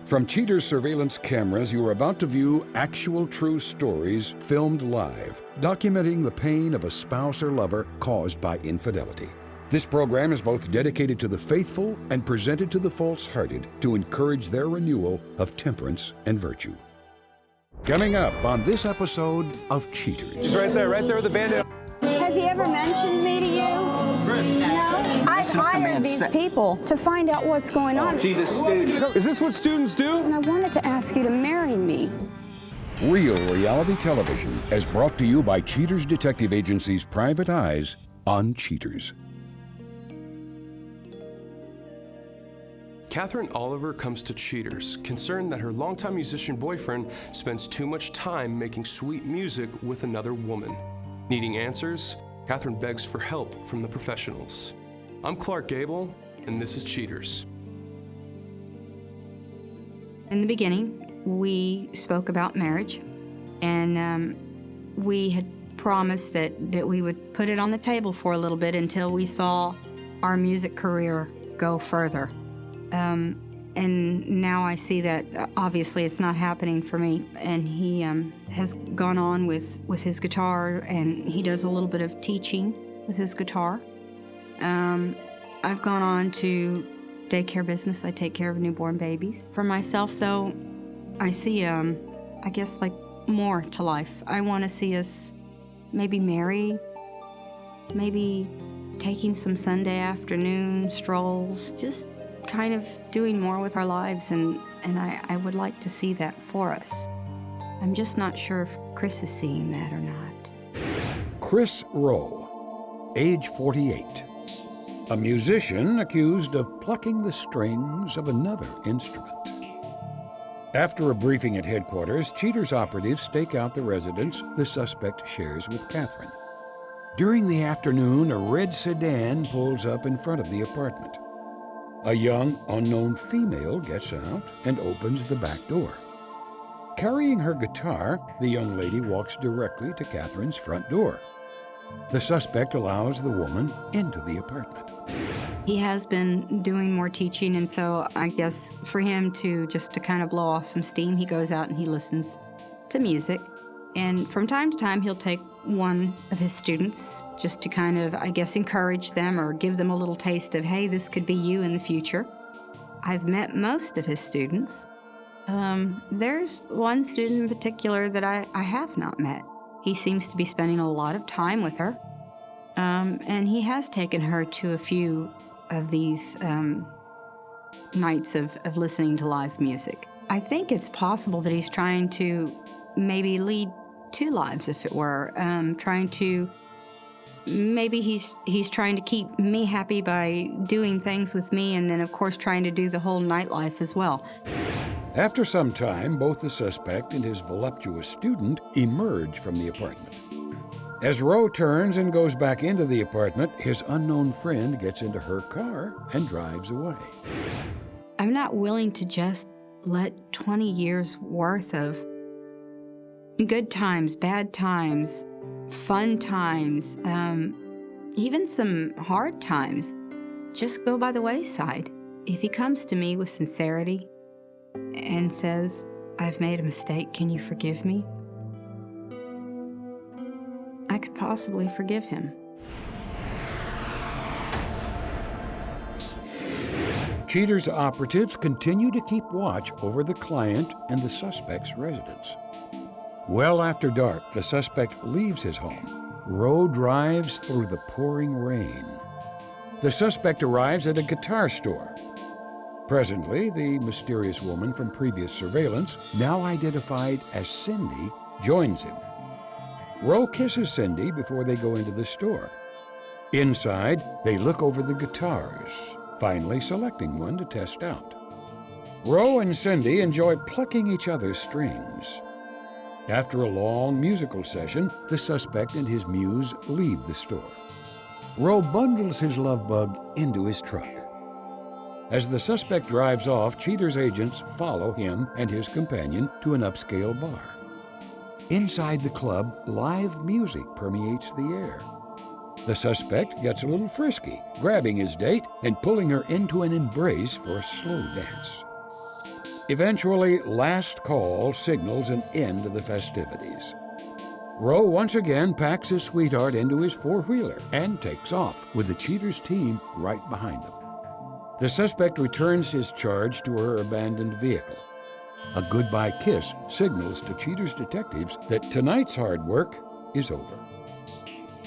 From Cheater's surveillance cameras, you are about to view actual true stories filmed live, documenting the pain of a spouse or lover caused by infidelity. This program is both dedicated to the faithful and presented to the false-hearted to encourage their renewal of temperance and virtue. Coming up on this episode of Cheaters. She's right there with the bandit. Has he ever mentioned me to you? Chris. No. I've hired these people to find out what's going on. She's a student. Is this what students do? And I wanted to ask you to marry me. Real reality television is brought to you by Cheaters Detective Agency's Private Eyes on Cheaters. Katherine Oliver comes to Cheaters, concerned that her longtime musician boyfriend spends too much time making sweet music with another woman. Needing answers, Katherine begs for help from the professionals. I'm Clark Gable, and this is Cheaters. In the beginning, we spoke about marriage, and we had promised that we would put it on the table for a little bit until we saw our music career go further. And now I see that obviously it's not happening for me, and he has gone on with his guitar, and he does a little bit of teaching with his guitar. I've gone on to daycare business. I take care of newborn babies. For myself, though, I see, I guess, like more to life. I want to see us maybe married, maybe taking some Sunday afternoon strolls, just kind of doing more with our lives, and I would like to see that for us. I'm just not sure if Chris is seeing that or not. Chris Rowe, age 48. A musician accused of plucking the strings of another instrument. After a briefing at headquarters, Cheaters operatives stake out the residence the suspect shares with Katherine. During the afternoon, a red sedan pulls up in front of the apartment. A young, unknown female gets out and opens the back door. Carrying her guitar, the young lady walks directly to Katherine's front door. The suspect allows the woman into the apartment. He has been doing more teaching, and so I guess for him to kind of blow off some steam, he goes out and he listens to music. And from time to time, he'll take one of his students just to kind of, I guess, encourage them or give them a little taste of, hey, this could be you in the future. I've met most of his students. There's one student in particular that I have not met. He seems to be spending a lot of time with her. And he has taken her to a few of these nights of listening to live music. I think it's possible that he's trying to maybe lead two lives, if it were. Maybe he's trying to keep me happy by doing things with me, and then of course trying to do the whole nightlife as well. After some time, both the suspect and his voluptuous student emerge from the apartment. As Rowe turns and goes back into the apartment, his unknown friend gets into her car and drives away. I'm not willing to just let 20 years worth of good times, bad times, fun times, even some hard times, just go by the wayside. If he comes to me with sincerity and says, I've made a mistake, can you forgive me? I could possibly forgive him. Cheaters operatives continue to keep watch over the client and the suspect's residence. Well after dark, the suspect leaves his home. Rowe drives through the pouring rain. The suspect arrives at a guitar store. Presently, the mysterious woman from previous surveillance, now identified as Cindy, joins him. Rowe kisses Cindy before they go into the store. Inside, they look over the guitars, finally selecting one to test out. Rowe and Cindy enjoy plucking each other's strings. After a long musical session, the suspect and his muse leave the store. Rowe bundles his love bug into his truck. As the suspect drives off, Cheaters agents follow him and his companion to an upscale bar. Inside the club, live music permeates the air. The suspect gets a little frisky, grabbing his date and pulling her into an embrace for a slow dance. Eventually, last call signals an end to the festivities. Roe once again packs his sweetheart into his four-wheeler and takes off with the cheaters' team right behind them. The suspect returns his charge to her abandoned vehicle. A goodbye kiss signals to Cheaters detectives that tonight's hard work is over.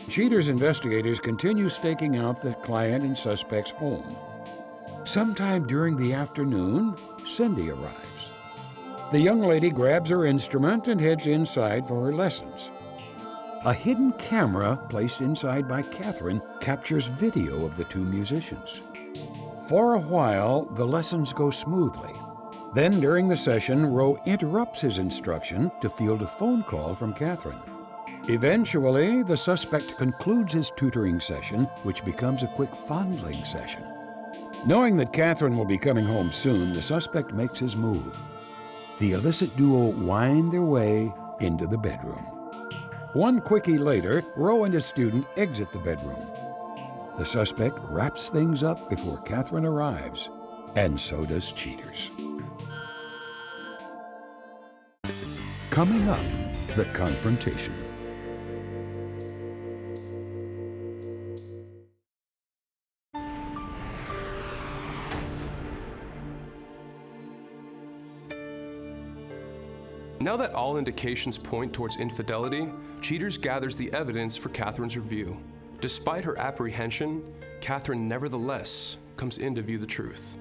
Cheaters investigators continue staking out the client and suspect's home. Sometime during the afternoon, Cindy arrives. The young lady grabs her instrument and heads inside for her lessons. A hidden camera placed inside by Katherine captures video of the two musicians. For a while, the lessons go smoothly. Then, during the session, Roe interrupts his instruction to field a phone call from Katherine. Eventually, the suspect concludes his tutoring session, which becomes a quick fondling session. Knowing that Katherine will be coming home soon, the suspect makes his move. The illicit duo wind their way into the bedroom. One quickie later, Roe and his student exit the bedroom. The suspect wraps things up before Katherine arrives, and so does Cheaters. Coming up, the confrontation. Now that all indications point towards infidelity, Cheaters gathers the evidence for Katherine's review. Despite her apprehension, Katherine nevertheless comes in to view the truth.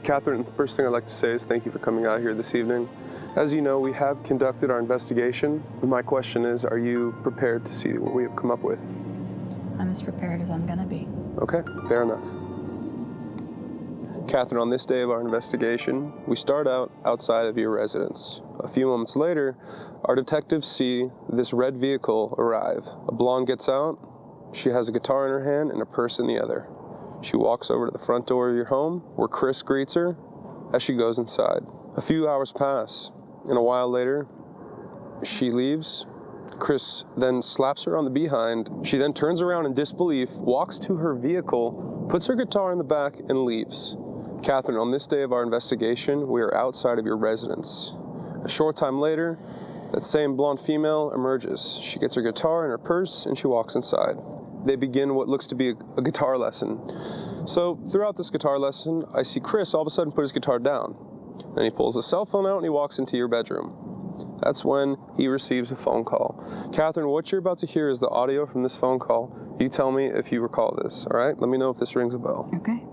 Katherine, first thing I'd like to say is thank you for coming out here this evening. As you know, we have conducted our investigation. My question is, are you prepared to see what we have come up with? I'm as prepared as I'm gonna be. Okay, fair enough. Katherine, on this day of our investigation, we start out outside of your residence. A few moments later, our detectives see this red vehicle arrive. A blonde gets out. She has a guitar in her hand and a purse in the other. She walks over to the front door of your home, where Chris greets her as she goes inside. A few hours pass, and a while later, she leaves. Chris then slaps her on the behind. She then turns around in disbelief, walks to her vehicle, puts her guitar in the back, and leaves. Katherine, on this day of our investigation, we are outside of your residence. A short time later, that same blonde female emerges. She gets her guitar and her purse, and she walks inside. They begin what looks to be a guitar lesson. So throughout this guitar lesson, I see Chris all of a sudden put his guitar down. Then he pulls his cell phone out and he walks into your bedroom. That's when he receives a phone call. Katherine, what you're about to hear is the audio from this phone call. You tell me if you recall this, all right? Let me know if this rings a bell. Okay.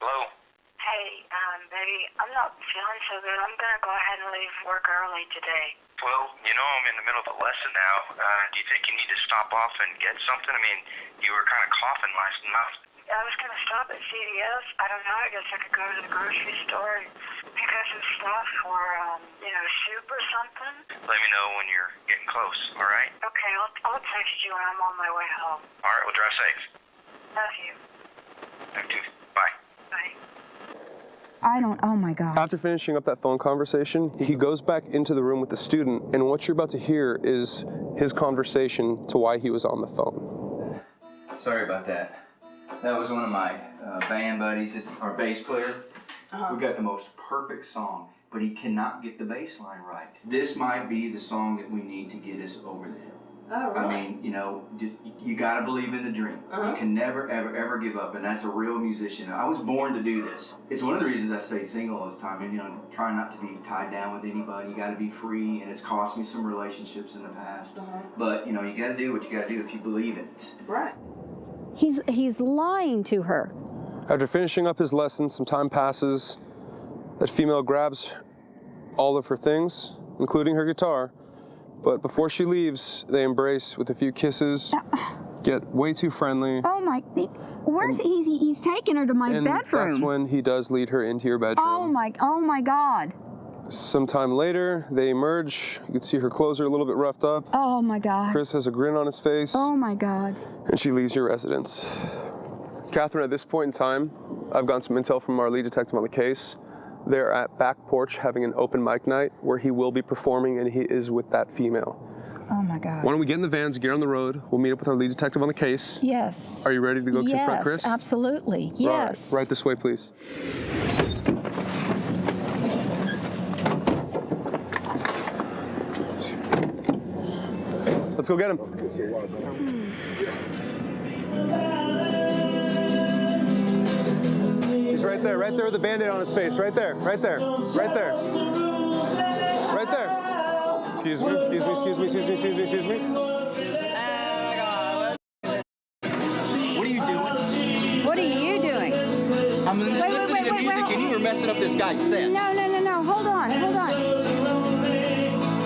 Hello? Hey, baby, I'm not feeling so good. I'm gonna go ahead and leave work early today. Well, you know I'm in the middle of a lesson now. Do you think you need to stop off and get something? I mean, you were kind of coughing last night. I was gonna stop at CVS. I don't know, I guess I could go to the grocery store and pick up some stuff or, soup or something. Let me know when you're getting close, all right? Okay, I'll text you when I'm on my way home. All right, well, drive safe. Love you. Love you. Bye. Bye. Oh my God. After finishing up that phone conversation, he goes back into the room with the student, and what you're about to hear is his conversation to why he was on the phone. Sorry about that. That was one of my band buddies, our bass player. We got the most perfect song, but he cannot get the bass line right. This might be the song that we need to get us over the hill. Oh, really? I mean, just you got to believe in the dream. You can never, ever, ever give up, and that's a real musician. I was born to do this. It's one of the reasons I stayed single all this time, and trying not to be tied down with anybody. You got to be free, and it's cost me some relationships in the past. But you got to do what you got to do if you believe in it. Right. He's lying to her. After finishing up his lesson, some time passes. That female grabs all of her things, including her guitar. But before she leaves, they embrace with a few kisses, get way too friendly. Oh my, he's taking her to my bedroom. That's when he does lead her into your bedroom. Oh my God. Sometime later, they emerge. You can see her clothes are a little bit roughed up. Oh my God. Chris has a grin on his face. Oh my God. And she leaves your residence. Katherine, at this point in time, I've gotten some intel from our lead detective on the case. They're at Back Porch having an open mic night where he will be performing, and he is with that female. Oh my God. Why don't we get in the vans, get on the road? We'll meet up with our lead detective on the case. Yes. Are you ready to go confront Chris? Yes, absolutely. Yes. Right this way, please. Let's go get him. He's right there with the Band-Aid on his face. Right there. Right there. Excuse me. What are you doing? What are you doing? I'm listening to music and you were messing up this guy's set. No. Hold on.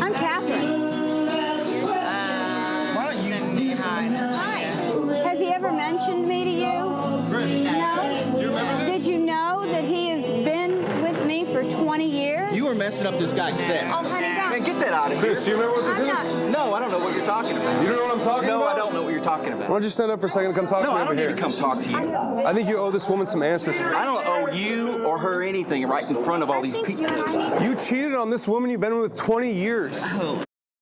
I'm Katherine. Why don't you Hi. Has he ever mentioned me to you? Chris. No. You remember this? Did you know that he has been with me for 20 years? You were messing up this guy's set. Oh, honey, don't. Man, get that out of here. Chris, do you remember what this is? No, I don't know what you're talking about. You don't know what I'm talking about? No, I don't know what you're talking about. Why don't you stand up for a second and come talk to No, me I over don't need here? to come talk to you. I think you owe this woman some answers. I don't owe you or her anything right in front of all these people. You cheated on this woman you've been with 20 years.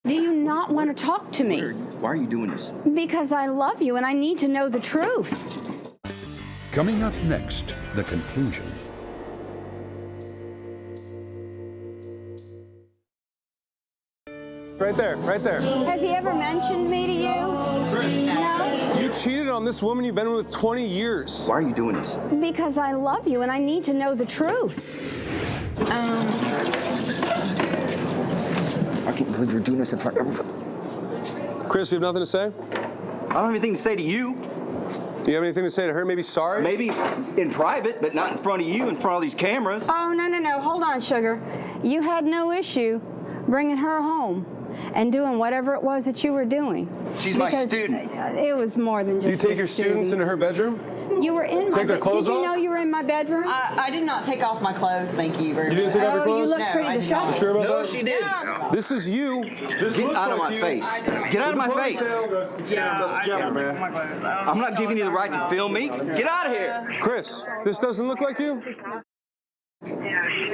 Do you not want to talk to me? Why are you doing this? Because I love you and I need to know the truth. Coming up next, the conclusion. Right there. Has he ever mentioned me to you? Chris. No. You cheated on this woman you've been with 20 years. Why are you doing this? Because I love you and I need to know the truth. I can't believe you're doing this in front of everybody. Chris, you have nothing to say? I don't have anything to say to you. Do you have anything to say to her? Maybe sorry? Maybe in private, but not in front of you, in front of all these cameras. Oh, no. Hold on, sugar. You had no issue bringing her home and doing whatever it was that you were doing. She's my Because student. It was more than just You take a your students into her bedroom? You were in my Take their clothes Did you off? know you were in my bedroom? I did not take off my clothes, thank you very You didn't take off your You clothes? look No, pretty I did disheveled. not. Sure about No, that? she did. This is you. This Get looks out of like my you. face. Get out of my face. I'm not giving you the right to film me. Get out of here. Chris, this doesn't look like you.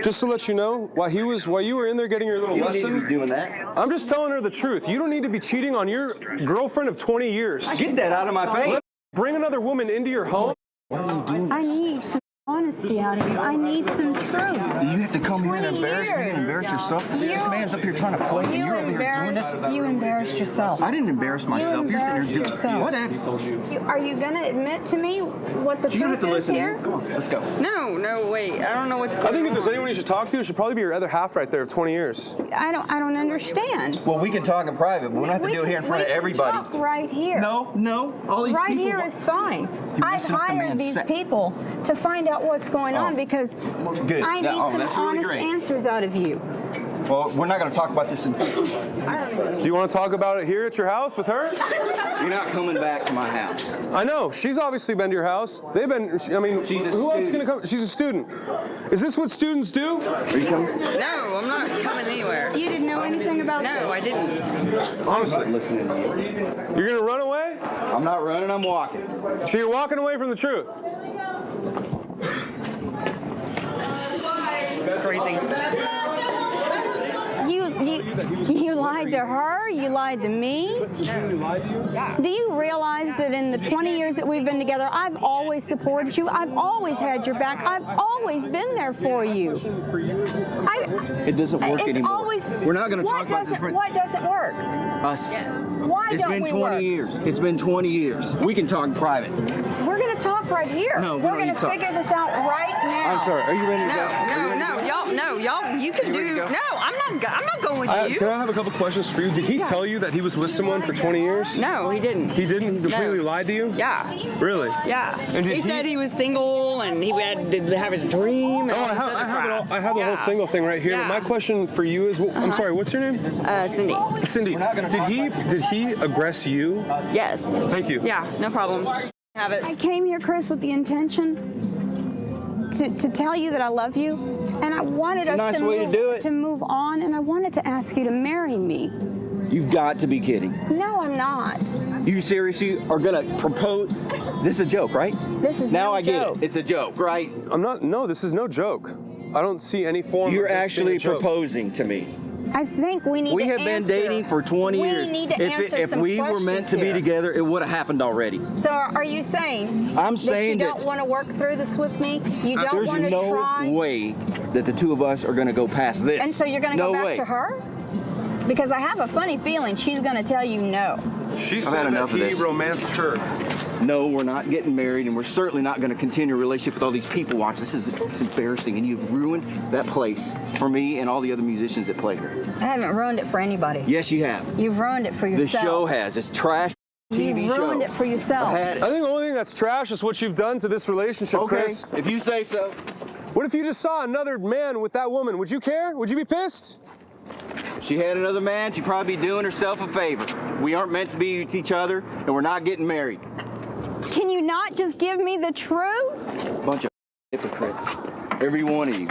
Just to let you know, while you were in there getting your little You don't need to be lesson, doing that. I'm just telling her the truth. You don't need to be cheating on your girlfriend of 20 years. Get that out of my face. Bring another woman into your home. I need some honesty out of you. I need some truth. You have to come here and 20 embarrass me and years. embarrass yourself. This man's up here trying to play, and you're over here doing this. You embarrassed yourself. I didn't embarrass myself. You're sitting here doing yourself. whatever. Are you going to admit to me what the You don't have truth to is listen to here? me. Come on, let's go. No, wait. I don't know what's going I on. think if there's anyone you should talk to, it should probably be your other half right there of 20 years. I don't understand. Well, we can talk in private, but we don't have to do it here in front of everybody. We can talk right here. No. All these Right people. here is fine. You're I've messing up the hired man's these set. people to find out what's going on Oh. because Good. I need some that's really honest great. answers out of you. Well, we're not going to talk about this. Do you want to talk about it here at your house with her? You're not coming back to my house. I know. She's obviously been to your house. They've been, She's a who else is student. going to come? She's a student. Is this what students do? Are you coming? No, I'm not coming anywhere. You didn't know anything about No, I didn't. Honestly. I'm not listening to you. You're going to run away? I'm not running, I'm walking. So you're walking away from the truth. That's crazy. You lied to her? You lied to me? Do you realize that in the 20 years that we've been together, I've always supported you. I've always had your back. I've always been there for you. It doesn't work It's anymore. always. We're not going to talk about this. What doesn't work? Us. Why It's don't been we 20 work? years. It's been 20 years. We can talk in private. We're going to talk right here. No, we We're don't going need to to talk. figure this out right now. I'm sorry. Are you ready to go? Y'all, you can do. go? No, I'm not going with you. Can I have a couple questions for you? Did he tell you that he was with someone for 20 years? No, he didn't. He didn't? He completely No. lied to you? Yeah. Really? Yeah. And did he said he was single and he had to have his dream. And Oh, all I this have, other I have it all. crap. I have the whole Yeah. single thing right here. But Yeah. my question for you is, I'm sorry. What's your name? Cindy. Cindy. not gonna Did talk he aggress you? Yes. Thank you. Yeah, no problem. Have it. I came here, Chris, with the intention to tell you that I love you, and I wanted us nice to, way to move, do it. to move on, and I wanted to ask you to marry me. You've got to be kidding. No, I'm not. You seriously are going to propose? This is a joke, right? This is Now no I get joke. it. It's a joke, right? I'm not. No, this is no joke. I don't see any form You're of this being actually a joke. proposing to me. I think we need We to have been dating for 20 years. We need to answer If some we were meant to be here. together, it would have happened already. So are you saying I'm that saying you that don't want to work through this with me? You don't want to there's try? no way that the two of us are going to go past this. And so you're going to go No back way. to her? Because I have a funny feeling she's going to tell you no. She I've had said that enough of he this. romanced her. No, we're not getting married, and we're certainly not going to continue a relationship with all these people watching. It's embarrassing, and you've ruined that place for me and all the other musicians that play here. I haven't ruined it for anybody. Yes, you have. You've ruined it for The yourself. show has. It's trash TV You've show. ruined it for yourself. I had it. I think the only thing that's trash is what you've done to this relationship, Okay, Chris. if you say so. What if you just saw another man with that woman? Would you care? Would you be pissed? If she had another man, she'd probably be doing herself a favor. We aren't meant to be with each other, and we're not getting married. Can you not just give me the truth? Bunch of hypocrites. Every one of you.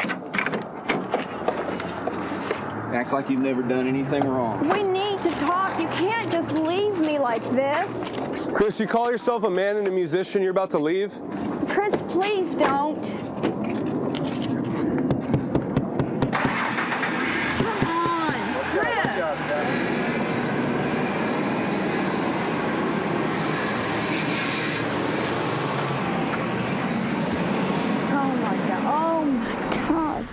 Act like you've never done anything wrong. We need to talk. You can't just leave me like this. Chris, you call yourself a man and a musician, you're about to leave? Chris, please don't. Come on, Chris. Oh my God. Oh my God.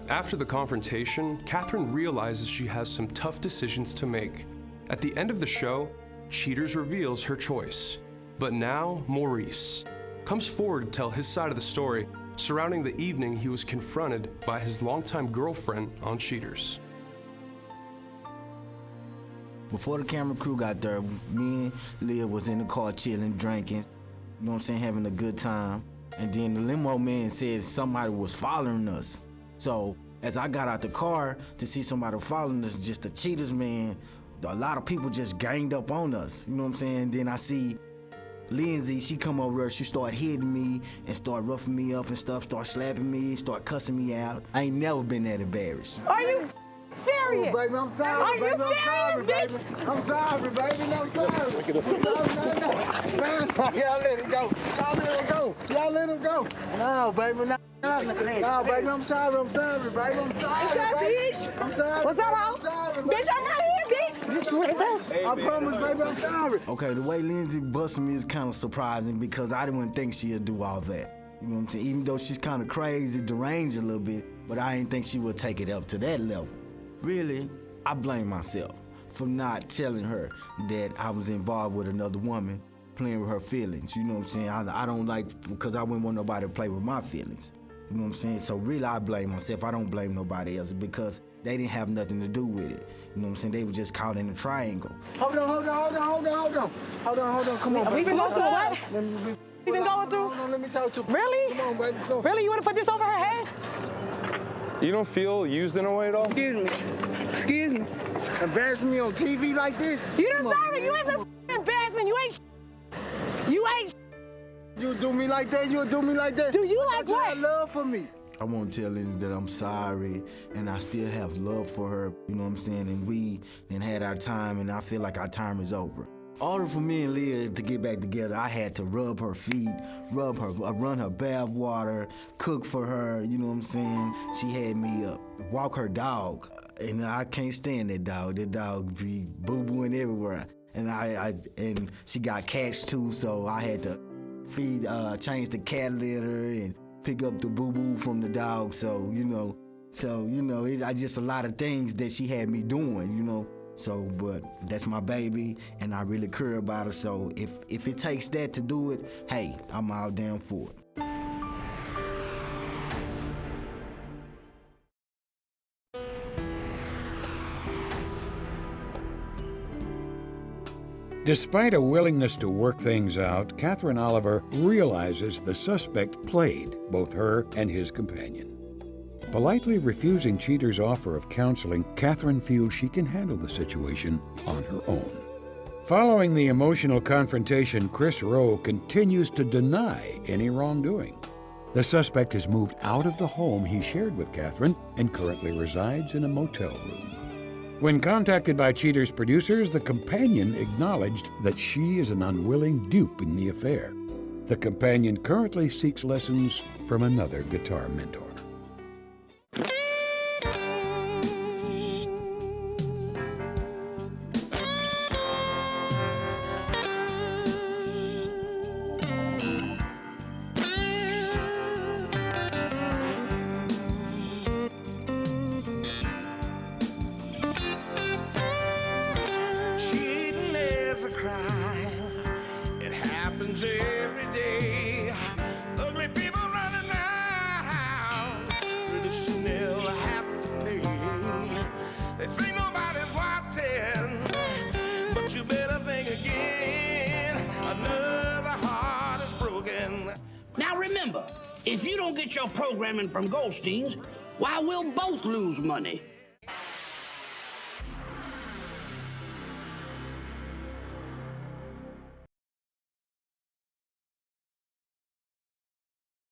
After the confrontation, Katherine realizes she has some tough decisions to make. At the end of the show, Cheaters reveals her choice. But now, Maurice comes forward to tell his side of the story surrounding the evening he was confronted by his longtime girlfriend on Cheaters. Before the camera crew got there, me and Leah was in the car chilling, drinking, you know what I'm saying, having a good time. And then the limo man said somebody was following us. So as I got out the car to see somebody following us, just the Cheaters, man, a lot of people just ganged up on us, you know what I'm saying? Then I see Lindsay, she come over there, she start hitting me and start roughing me up and stuff, start slapping me, start cussing me out. I ain't never been that embarrassed. Are you serious? Baby, I'm sorry. Are you baby, serious, baby? I'm sorry, baby. I'm sorry. Y'all let it go. Y'all let it go. Y'all let him go. No, baby, no. No, baby, I'm sorry. I'm sorry, baby. I'm sorry. What's up, bitch? I'm sorry. What's up, ho? I'm sorry, Bitch, I'm right here, bitch. I promise, baby, I'm sorry. Okay, the way Lindsay busted me is kind of surprising because I didn't think she'd do all that. You know what I'm saying? Even though she's kind of crazy, deranged a little bit, but I didn't think she would take it up to that level. Really, I blame myself for not telling her that I was involved with another woman, playing with her feelings. You know what I'm saying? I don't like, because I wouldn't want nobody to play with my feelings. You know what I'm saying? So really, I blame myself. I don't blame nobody else because they didn't have nothing to do with it. You know what I'm saying? They were just caught in a triangle. Hold on. Come on, We been going through what? We been going through? Hold on, let me talk to you. Really? Come on, baby. Go. Really? You want to put this over her head? You don't feel used in a way at all? Excuse me. Embarrassing me on TV like this? You deserve it. You ain't some embarrassment. You ain't You ain't You do me like that? You'll do me like that? Do you like you what? got love for me. I want to tell Lindsay that I'm sorry and I still have love for her, you know what I'm saying? And we then had our time and I feel like our time is over. In order for me and Leah to get back together, I had to rub her feet, run her bath water, cook for her, you know what I'm saying? She had me walk her dog, and I can't stand that dog. That dog be boo-booing everywhere. And and she got cats too, so I had to change the cat litter and pick up the boo-boo from the dog, so it's just a lot of things that she had me doing, you know. So, but that's my baby, and I really care about her, so if it takes that to do it, hey, I'm all down for it. Despite a willingness to work things out, Katherine Oliver realizes the suspect played both her and his companion. Politely refusing Cheater's offer of counseling, Katherine feels she can handle the situation on her own. Following the emotional confrontation, Chris Rowe continues to deny any wrongdoing. The suspect has moved out of the home he shared with Katherine and currently resides in a motel room. When contacted by Cheater's producers, the companion acknowledged that she is an unwilling dupe in the affair. The companion currently seeks lessons from another guitar mentor. It happens every day. Ugly people running around. Pretty soon they'll have to pay. They think nobody's watching, but you better think again. Another heart is broken. Now remember, if you don't get your programming from Goldstein's, why, we'll both lose money.